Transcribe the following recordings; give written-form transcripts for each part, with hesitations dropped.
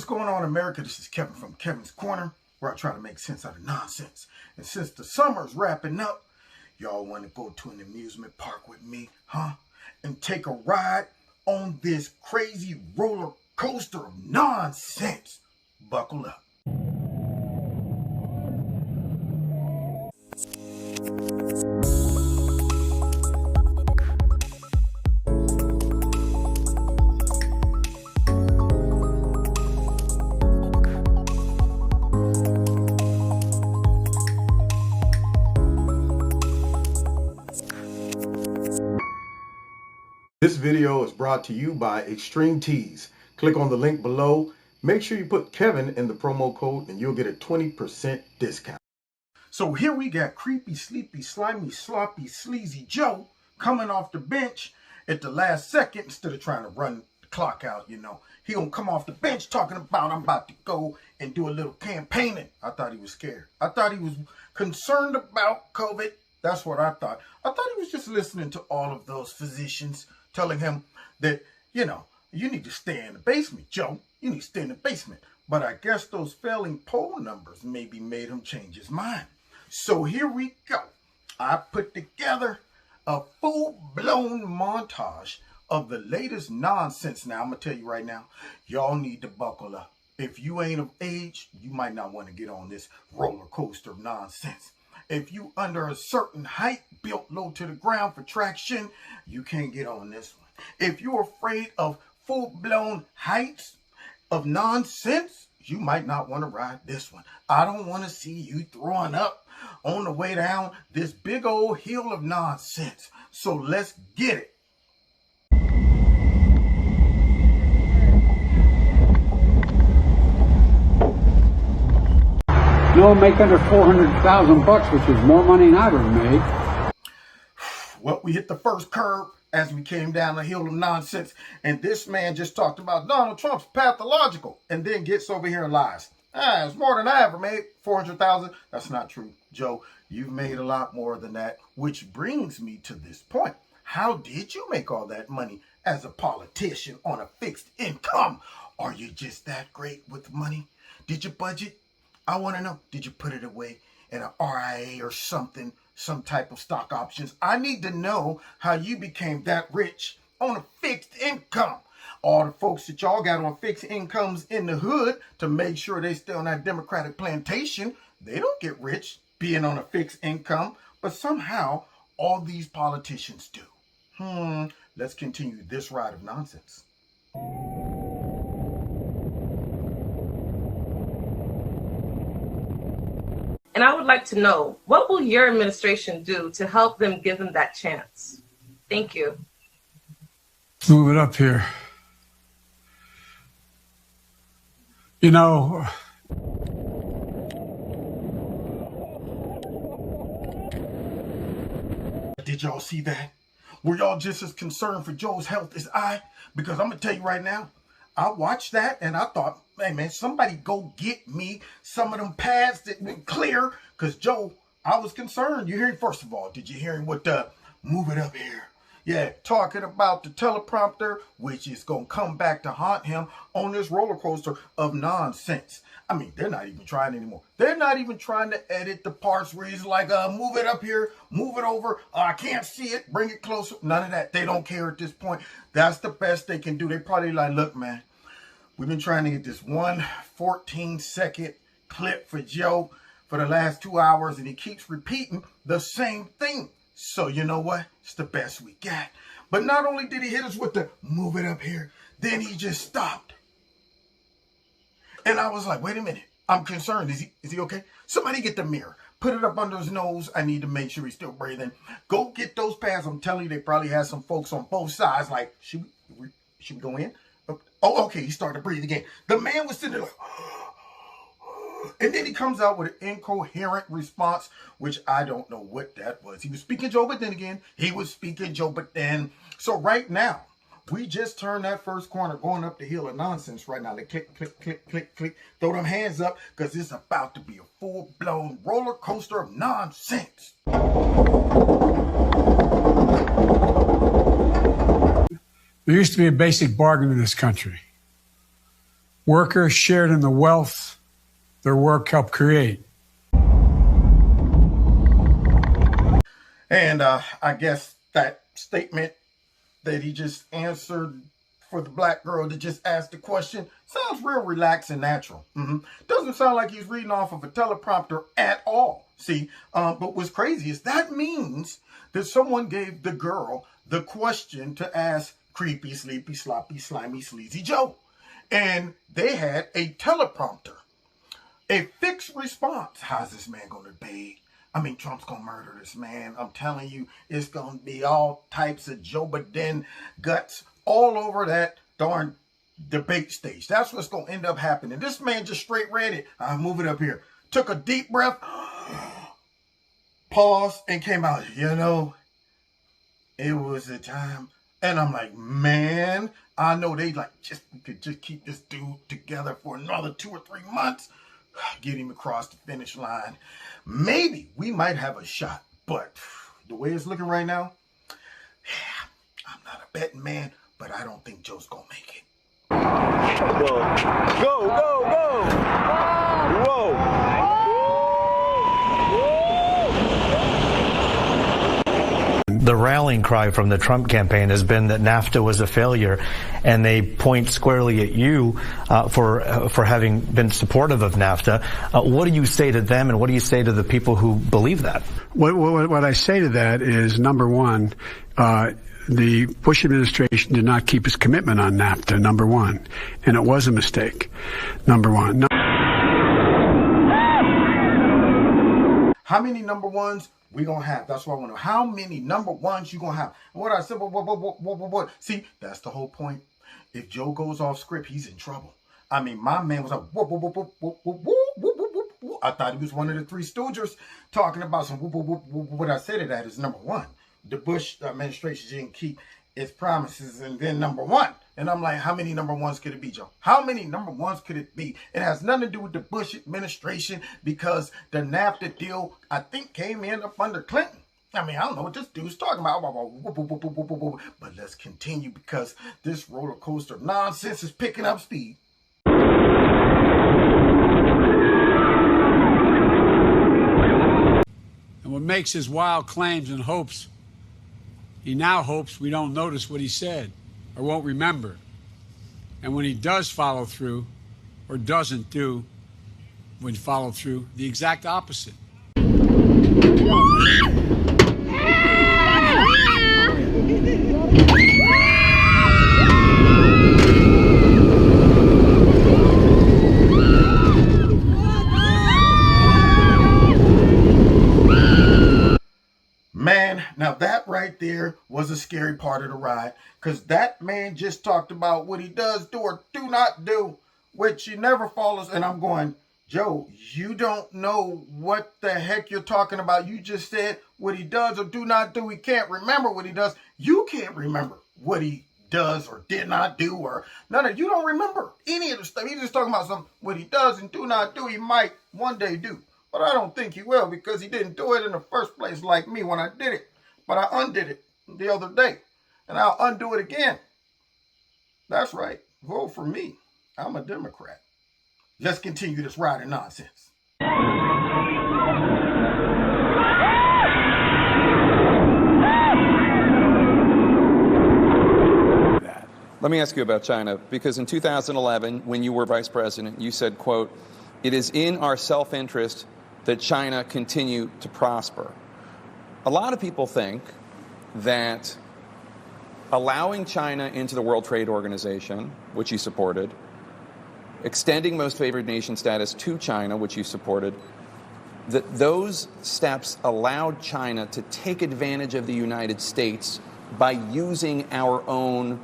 going on, America? This is Kevin from Kevin's Corner, where I try to make sense out of nonsense. And since the summer's wrapping up, y'all want to go to an amusement park with me, huh? And take a ride on this crazy roller coaster of nonsense. Buckle up. This video is brought to you by Extreme Tees. Click on the link below. Make sure you put Kevin in the promo code and you'll get a 20% discount. So here we got creepy, sleepy, slimy, sloppy, sleazy Joe coming off the bench at the last second instead of trying to run the clock out, you know. He gonna come off the bench talking about, I'm about to go and do a little campaigning. I thought he was scared. I thought he was concerned about COVID. That's what I thought. I thought he was just listening to all of those physicians telling him that, you know, you need to stay in the basement, Joe. You need to stay in the basement. But I guess those failing poll numbers maybe made him change his mind. So here we go. I put together a full-blown montage of the latest nonsense. Now, I'm going to tell you right now, y'all need to buckle up. If you ain't of age, you might not want to get on this roller coaster of nonsense. If you under a certain height, built low to the ground for traction, you can't get on this one. If you're afraid of full-blown heights of nonsense, you might not want to ride this one. I don't want to see you throwing up on the way down this big old hill of nonsense. So let's get it. No, make under $400,000, which is more money than I ever made. Well, we hit the first curve as we came down the hill of nonsense, and this man just talked about Donald Trump's pathological, and then gets over here and lies. It's more than I ever made, 400,000. That's not true, Joe. You've made a lot more than that, which brings me to this point. How did you make all that money as a politician on a fixed income? Are you just that great with money? Did you budget? I want to know, did you put it away in an RIA or something, some type of stock options? I need to know how you became that rich on a fixed income. All the folks that y'all got on fixed incomes in the hood to make sure they stay on that Democratic plantation, they don't get rich being on a fixed income, but somehow all these politicians do. Let's continue this ride of nonsense. And I would like to know, what will your administration do to help them give them that chance? Thank you. Move it up here. You know, did y'all see that? Were y'all just as concerned for Joe's health as I? Because I'm going to tell you right now, I watched that and I thought, hey man, somebody go get me some of them pads that went clear. Because Joe, I was concerned. You hear him, first of all, did you hear him with the move it up here? Yeah, talking about the teleprompter, which is going to come back to haunt him on this roller coaster of nonsense. I mean, they're not even trying anymore. They're not even trying to edit the parts where he's like, move it up here, move it over. I can't see it, bring it closer. None of that. They don't care at this point. That's the best they can do. They probably like, look, man, we've been trying to get this 1 14-second clip for Joe for the last 2 hours, and he keeps repeating the same thing. So you know what? It's the best we got. But not only did he hit us with the move it up here, then he just stopped. And I was like, wait a minute. I'm concerned. Is he okay? Somebody get the mirror. Put it up under his nose. I need to make sure he's still breathing. Go get those pads. I'm telling you, they probably had some folks on both sides like, should we go in? Oh, okay. He started to breathe again. The man was sitting there like, and then he comes out with an incoherent response, which I don't know what that was. He was speaking Joe, but then again, he was speaking Joe, but then. So right now, we just turned that first corner going up the hill of nonsense right now. Like click, click, click, click, click. Throw them hands up because it's about to be a full-blown roller coaster of nonsense. There used to be a basic bargain in this country. Workers shared in the wealth their work helped create. And I guess that statement that he just answered for the black girl that just asked the question sounds real relaxed and natural. Doesn't sound like he's reading off of a teleprompter at all. See, but what's crazy is that means that someone gave the girl the question to ask Creepy, Sleepy, Sloppy, Slimy, Sleazy Joe. And they had a teleprompter, a fixed response. How's this man going to debate? I mean, Trump's going to murder this man. I'm telling you, it's going to be all types of Joe Biden guts all over that darn debate stage. That's what's going to end up happening. This man just straight read it. I'll move it up here. Took a deep breath, paused, and came out. You know, it was a time. And I'm like, man, I know they like we could just keep this dude together for another 2 or 3 months. Get him across the finish line. Maybe we might have a shot, but the way it's looking right now, yeah, I'm not a betting man, but I don't think Joe's gonna make it. Go, go, go, go! Whoa! The rallying cry from the Trump campaign has been that NAFTA was a failure, and they point squarely at you for having been supportive of NAFTA. What do you say to them, and what do you say to the people who believe that? What I say to that is, number one, the Bush administration did not keep its commitment on NAFTA, number one, and it was a mistake, number one. How many number ones we gonna have? That's what I want to know. How many number ones you gonna have? What I said, what? See, that's the whole point. If Joe goes off script, he's in trouble. I mean, my man was like, I thought he was one of the Three Stooges talking about some. What I said to that is, number one, the Bush administration didn't keep its promises, and then number one. And I'm like, how many number ones could it be, Joe? How many number ones could it be? It has nothing to do with the Bush administration, because the NAFTA deal, I think, came in up under Clinton. I mean, I don't know what this dude's talking about. But let's continue, because this roller coaster of nonsense is picking up speed. And what makes his wild claims and hopes, he now hopes we don't notice what he said or won't remember. And when he does follow through, or doesn't do when follow through, the exact opposite. Man, now that right there was a scary part of the ride, because that man just talked about what he does do or do not do, which he never follows. And I'm going, Joe, you don't know what the heck you're talking about. You just said what he does or do not do. He can't remember what he does. You can't remember what he does or did not do, or none of you don't remember any of the stuff. He's just talking about what he does and do not do. He might one day do. But I don't think he will, because he didn't do it in the first place like me when I did it. But I undid it the other day, and I'll undo it again. That's right. Vote for me. I'm a Democrat. Let's continue this ride of nonsense. Let me ask you about China, because in 2011, when you were vice president, you said, quote, "It is in our self-interest that China continue to prosper." A lot of people think that allowing China into the World Trade Organization, which you supported, extending most favored nation status to China, which you supported, that those steps allowed China to take advantage of the United States by using our own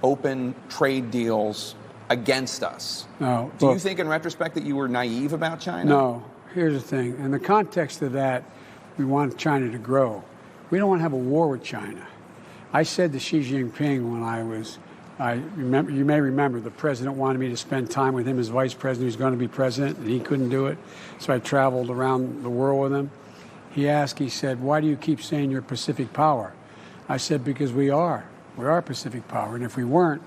open trade deals against us. No, Do you think in retrospect that you were naive about China? No. Here's the thing. In the context of that, we want China to grow. We don't want to have a war with China. I said to Xi Jinping when you may remember, the president wanted me to spend time with him as vice president. He was going to be president, and he couldn't do it. So I traveled around the world with him. He said, why do you keep saying you're Pacific power? I said, because we are. We are Pacific power. And if we weren't,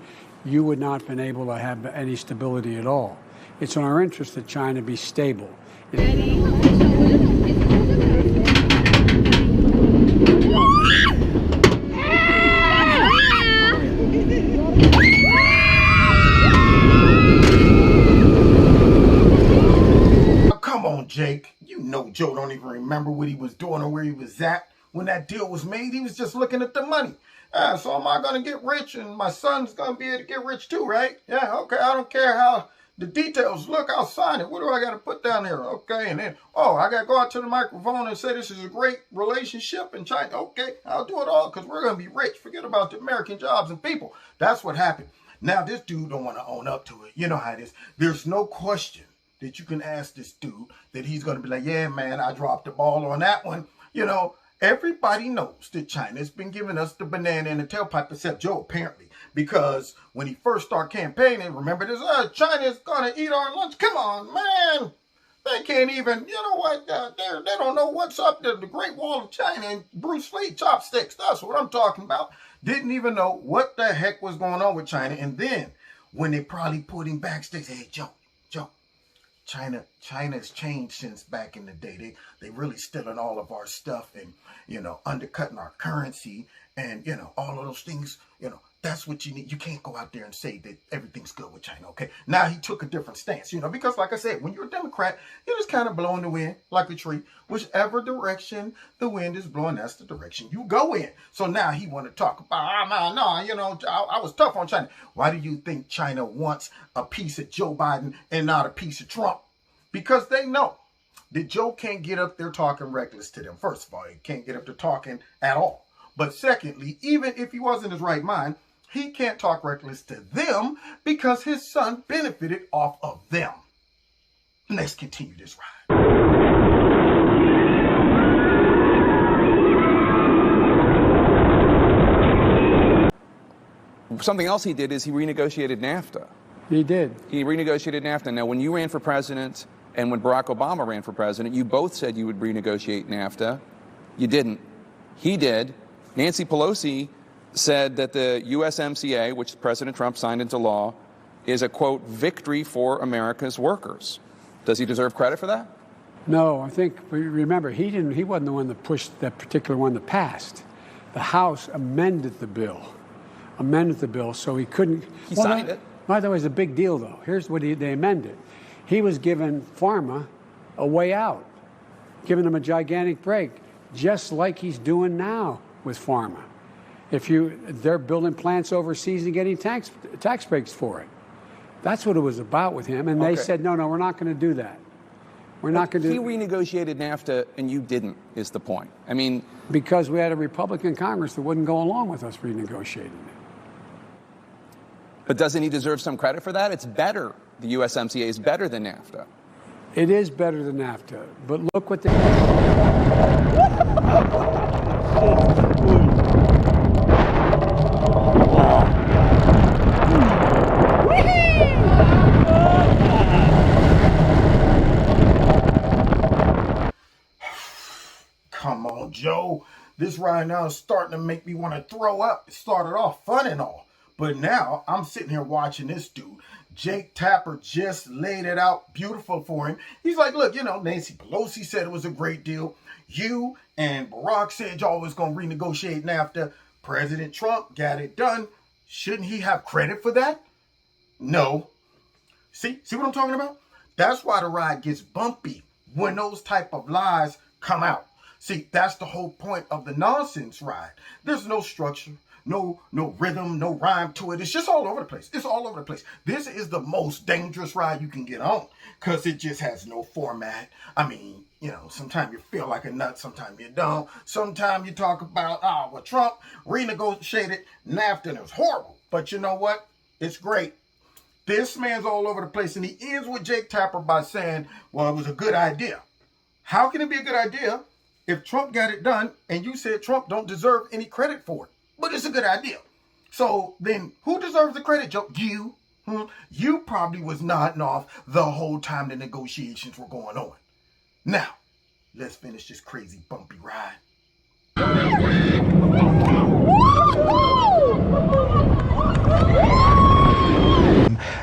you would not have been able to have any stability at all. It's in our interest that China be stable. Come on, Jake. You know Joe don't even remember what he was doing or where he was at when that deal was made. He was just looking at the money. So am I going to get rich and my son's going to be able to get rich too, right? Yeah, okay. I don't care how the details look. I'll sign it. What do I got to put down here? Okay. And then, I got to go out to the microphone and say this is a great relationship in China. Okay. I'll do it all because we're going to be rich. Forget about the American jobs and people. That's what happened. Now, this dude don't want to own up to it. You know how it is. There's no question that you can ask this dude that he's going to be like, yeah, man, I dropped the ball on that one. You know, everybody knows that China's been giving us the banana in the tailpipe, except Joe, apparently. Because when he first started campaigning, remember this, China's going to eat our lunch. Come on, man. They can't even, you know what, they don't know what's up to the Great Wall of China and Bruce Lee chopsticks. That's what I'm talking about. Didn't even know what the heck was going on with China. And then when they probably put him backstage, hey, Joe, China's changed since back in the day. They really stealing all of our stuff and, you know, undercutting our currency and, you know, all of those things, you know, that's what you need. You can't go out there and say that everything's good with China, okay? Now he took a different stance, you know, because like I said, when you're a Democrat, you're just kind of blowing the wind like a tree. Whichever direction the wind is blowing, that's the direction you go in. So now he want to talk about, no, you know, I was tough on China. Why do you think China wants a piece of Joe Biden and not a piece of Trump? Because they know that Joe can't get up there talking reckless to them. First of all, he can't get up there talking at all. But secondly, even if he was in his right mind, he can't talk reckless to them because his son benefited off of them. Let's continue this ride. Something else he did is he renegotiated NAFTA. He did. He renegotiated NAFTA. Now, when you ran for president and when Barack Obama ran for president, you both said you would renegotiate NAFTA. You didn't. He did. Nancy Pelosi said that the USMCA, which President Trump signed into law, is a, quote, victory for America's workers. Does he deserve credit for that? No, I think, remember, he wasn't the one that pushed that particular one that passed. The House amended the bill so he couldn't. He signed it. By the way, it's a big deal, though. Here's what they amended. He was giving pharma a way out, giving them a gigantic break, just like he's doing now with pharma. They're building plants overseas and getting tax breaks for it. That's what it was about with him. And they said, no, we're not going to do that. We're not going to do. He renegotiated NAFTA and you didn't, is the point. I mean, because we had a Republican Congress that wouldn't go along with us renegotiating it. But doesn't he deserve some credit for that? It's better. The USMCA is better than NAFTA. It is better than NAFTA. But look what they. Come on, Joe. This right now is starting to make me want to throw up. It started off fun and all. But now I'm sitting here watching this dude. Jake Tapper just laid it out beautiful for him. He's like, look, you know, Nancy Pelosi said it was a great deal. You and Barack said y'all was going to renegotiate NAFTA. President Trump got it done. Shouldn't he have credit for that? No. See what I'm talking about? That's why the ride gets bumpy when those type of lies come out. See, that's the whole point of the nonsense ride. There's no structure, no rhythm, no rhyme to it. It's just all over the place. It's all over the place. This is the most dangerous ride you can get on because it just has no format. I mean, you know, sometimes you feel like a nut, sometimes you don't. Sometimes you talk about, Trump renegotiated NAFTA and it was horrible. But you know what? It's great. This man's all over the place, and he ends with Jake Tapper by saying, well, it was a good idea. How can it be a good idea if Trump got it done and you said Trump don't deserve any credit for it? But it's a good idea. So then who deserves the credit, Joe? You. You probably was nodding off the whole time the negotiations were going on. Now, let's finish this crazy bumpy ride.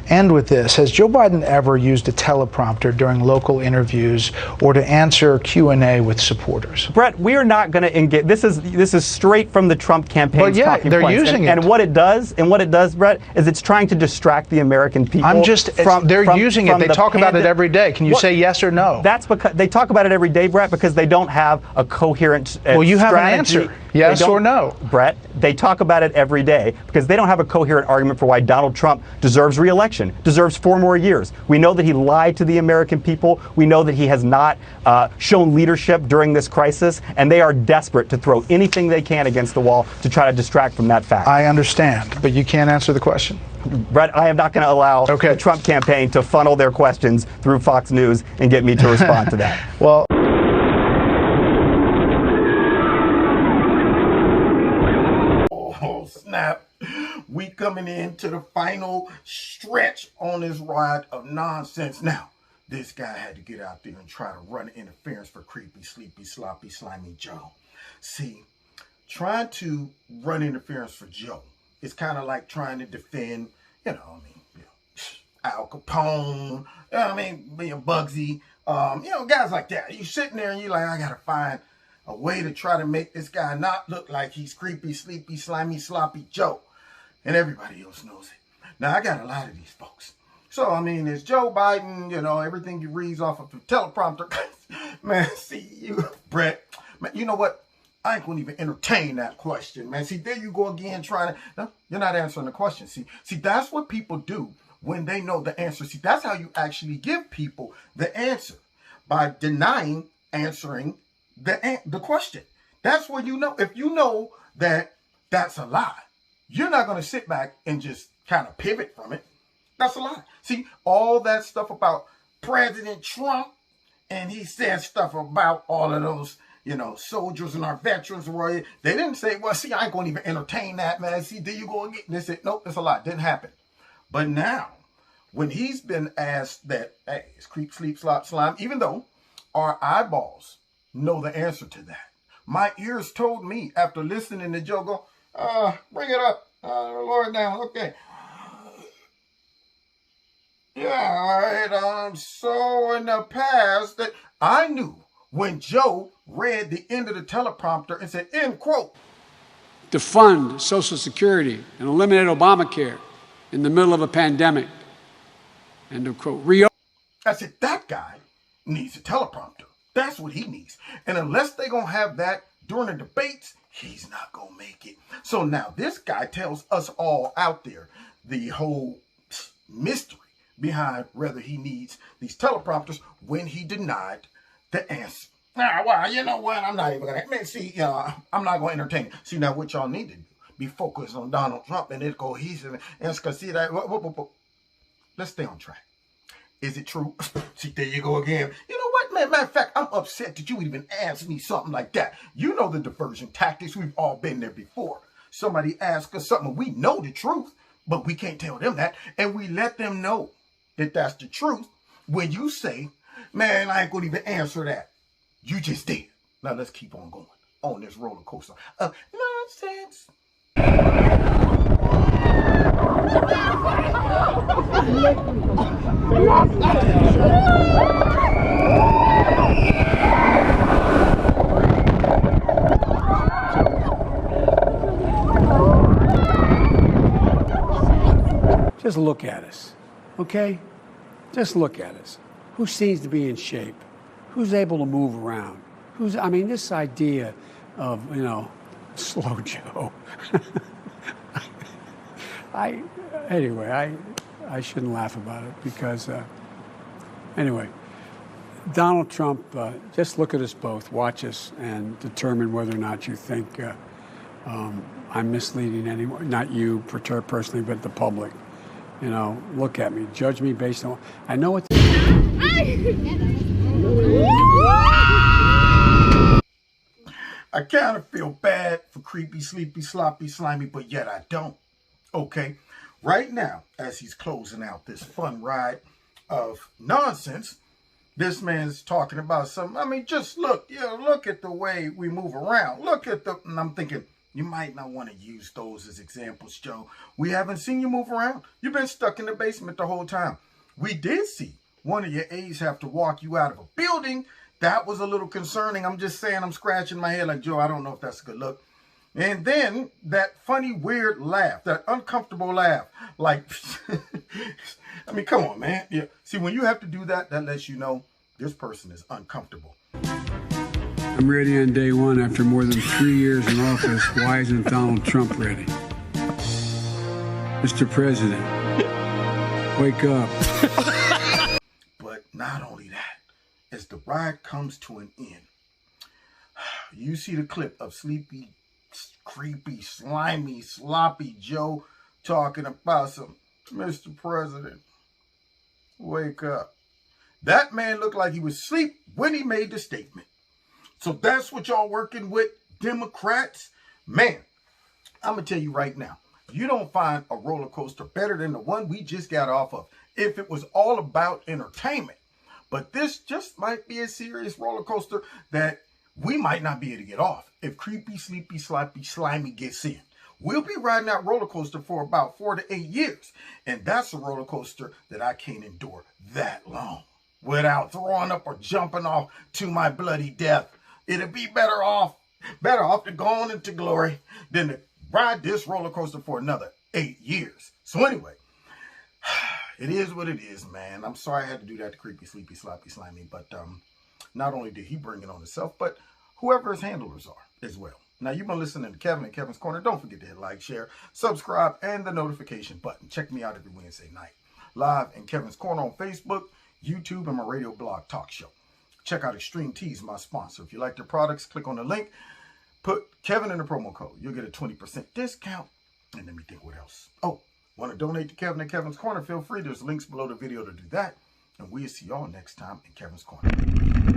end with this. Has Joe Biden ever used a teleprompter during local interviews or to answer Q&A with supporters? Brett, we are not going to engage. This is straight from the Trump campaign. But yeah, they're using it. And what it does, Brett, is it's trying to distract the American people. They're using it. They talk about it every day. Can you say yes or no? That's because they talk about it every day, Brett, because they don't have a coherent well, you have strategy. an answer. Yes or no? Brett, they talk about it every day because they don't have a coherent argument for why Donald Trump deserves re-election, deserves 4 more years. We know that he lied to the American people. We know that he has not shown leadership during this crisis, and they are desperate to throw anything they can against the wall to try to distract from that fact. I understand, but you can't answer the question. Brett, I am not going to allow the Trump campaign to funnel their questions through Fox News and get me to respond to that. Well, snap. We coming into the final stretch on this ride of nonsense. Now, this guy had to get out there and try to run interference for creepy, sleepy, sloppy, slimy Joe. See, trying to run interference for Joe is kind of like trying to defend, Al Capone, Bugsy, guys like that. You sitting there and you're like, I got to find a way to try to make this guy not look like he's creepy, sleepy, slimy, sloppy Joe. And everybody else knows it. Now, I got a lot of these folks. So, it's Joe Biden, everything he reads off of the teleprompter. Man, see, you, Brett, man, you know what? I ain't going to even entertain that question, man. See, there you go again trying to, no, you're not answering the question. See, that's what people do when they know the answer. See, that's how you actually give people the answer, by denying answering the question. That's where you know. If you know that that's a lie, you're not going to sit back and just kind of pivot from it. That's a lie. See, all that stuff about President Trump, and he said stuff about all of those, soldiers and our veterans. They didn't say, well, see, I ain't going to even entertain that, man. See, there you go again. They said, nope, that's a lie. Didn't happen. But now, when he's been asked that, hey, it's creep, sleep, slop, slime, even though our eyeballs know the answer to that. My ears told me after listening to Joe go, bring it up, lower it down, okay. Yeah, all right, so in the past, that I knew when Joe read the end of the teleprompter and said, end quote. To fund Social Security and eliminate Obamacare in the middle of a pandemic. End of quote. I said, that guy needs a teleprompter. That's what he needs. And unless they're going to have that during the debates, he's not going to make it. So now this guy tells us all out there the whole mystery behind whether he needs these teleprompters when he denied the answer. Well, you know what? I'm not even going to, I'm not going to entertain it. See, now what y'all need to do, be focused on Donald Trump and it's cohesive. And see that, let's stay on track. Is it true? See, there you go again. You know what, man? Matter of fact, I'm upset that you would even ask me something like that. You know the diversion tactics. We've all been there before. Somebody asks us something. We know the truth, but we can't tell them that. And we let them know that that's the truth. When you say, man, I ain't going to even answer that. You just did. Now let's keep on going on this roller coaster of nonsense. Just look at us, okay? Just look at us. Who seems to be in shape? Who's able to move around? This idea of, slow Joe. I shouldn't laugh about it because, Donald Trump, just look at us both, watch us, and determine whether or not you think I'm misleading anyone, not you personally, but the public. Look at me, judge me based on, I know what. I kind of feel bad for creepy, sleepy, sloppy, slimy, but yet I don't. Okay, right now, as he's closing out this fun ride of nonsense, this man's talking about something. Just look, look at the way we move around. Look at and I'm thinking, You might not want to use those as examples, Joe. We haven't seen you move around. You've been stuck in the basement the whole time. We did see one of your aides have to walk you out of a building. That was a little concerning. I'm just saying, I'm scratching my head like, Joe, I don't know if that's a good look. And then that funny, weird laugh, that uncomfortable laugh. Like, I mean, come on, man. Yeah. See, when you have to do that, that lets you know this person is uncomfortable. I'm ready on day one after more than 3 years in office. Why isn't Donald Trump ready? Mr. President, wake up. But not only that, as the ride comes to an end, you see the clip of sleepy, creepy, slimy, sloppy Joe talking about some, Mr. President, wake up. That man looked like he was asleep when he made the statement. So that's what y'all working with, Democrats? Man, I'm going to tell you right now, you don't find a roller coaster better than the one we just got off of if it was all about entertainment. But this just might be a serious roller coaster that we might not be able to get off if creepy, sleepy, sloppy, slimy gets in. We'll be riding that roller coaster for about 4 to 8 years. And that's a roller coaster that I can't endure that long without throwing up or jumping off to my bloody death. It'd be better off to go on into glory than to ride this roller coaster for another 8 years. So anyway, it is what it is, man. I'm sorry I had to do that to creepy, sleepy, sloppy, slimy. But not only did he bring it on himself, but whoever his handlers are as well. Now, you've been listening to Kevin and Kevin's Corner. Don't forget to hit like, share, subscribe, and the notification button. Check me out every Wednesday night, live in Kevin's Corner on Facebook, YouTube, and my radio blog talk show. Check out Extreme Tees, my sponsor. If you like their products, click on the link. Put Kevin in the promo code. You'll get a 20% discount. And let me think what else. Oh, want to donate to Kevin and Kevin's Corner? Feel free. There's links below the video to do that. And we'll see y'all next time in Kevin's Corner.